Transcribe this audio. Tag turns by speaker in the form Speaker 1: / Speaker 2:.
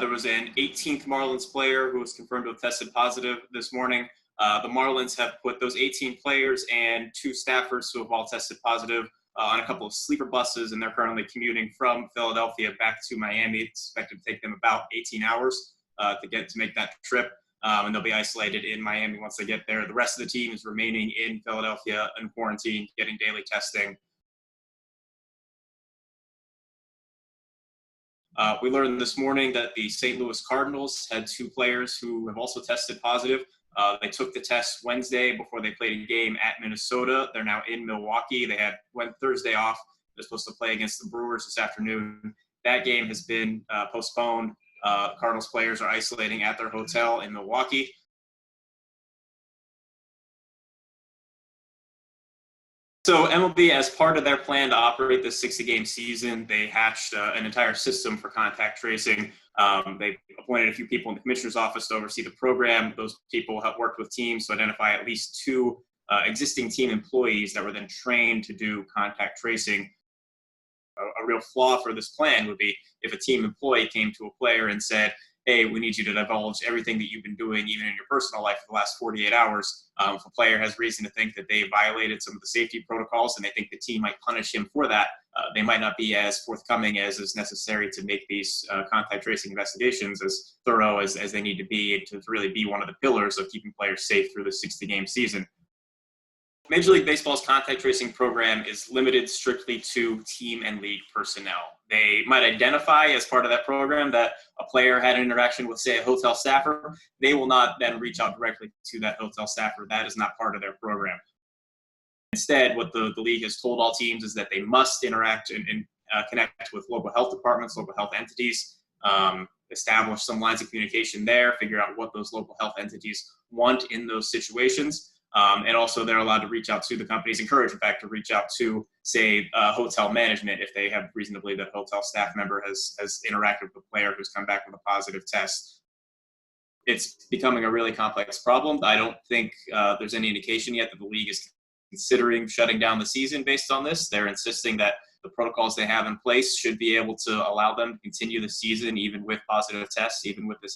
Speaker 1: There was an 18th Marlins player who was confirmed to have tested positive this morning. The Marlins have put those 18 players and 2 staffers who have all tested positive on a couple of sleeper buses, and they're currently commuting from Philadelphia back to Miami. It's expected to take them about 18 hours to make that trip, and they'll be isolated in Miami once they get there. The rest of the team is remaining in Philadelphia in quarantine, getting daily testing. We learned this morning that the St. Louis Cardinals had 2 players who have also tested positive. They took the test Wednesday before they played a game at Minnesota. They're now in Milwaukee. They went Thursday off. They're supposed to play against the Brewers this afternoon. That game has been postponed. Cardinals players are isolating at their hotel in Milwaukee. So MLB, as part of their plan to operate this 60-game season, they hatched an entire system for contact tracing. They appointed a few people in the commissioner's office to oversee the program. Those people have worked with teams to identify at least 2 existing team employees that were then trained to do contact tracing. A real flaw for this plan would be if a team employee came to a player and said, hey, we need you to divulge everything that you've been doing, even in your personal life, for the last 48 hours. If a player has reason to think that they violated some of the safety protocols and they think the team might punish him for that, they might not be as forthcoming as is necessary to make these contact tracing investigations as thorough as they need to be to really be one of the pillars of keeping players safe through the 60-game season. Major League Baseball's contact tracing program is limited strictly to team and league personnel. They might identify as part of that program that a player had an interaction with, say, a hotel staffer. They will not then reach out directly to that hotel staffer. That is not part of their program. Instead, what the league has told all teams is that they must interact and connect with local health departments, local health entities, establish some lines of communication there, figure out what those local health entities want in those situations. And also they're allowed to reach out to the companies, encouraged, in fact, to reach out to, say, hotel management if they have reason to believe that a hotel staff member has interacted with a player who's come back with a positive test. It's becoming a really complex problem. I don't think there's any indication yet that the league is considering shutting down the season based on this. They're insisting that the protocols they have in place should be able to allow them to continue the season even with positive tests, even with this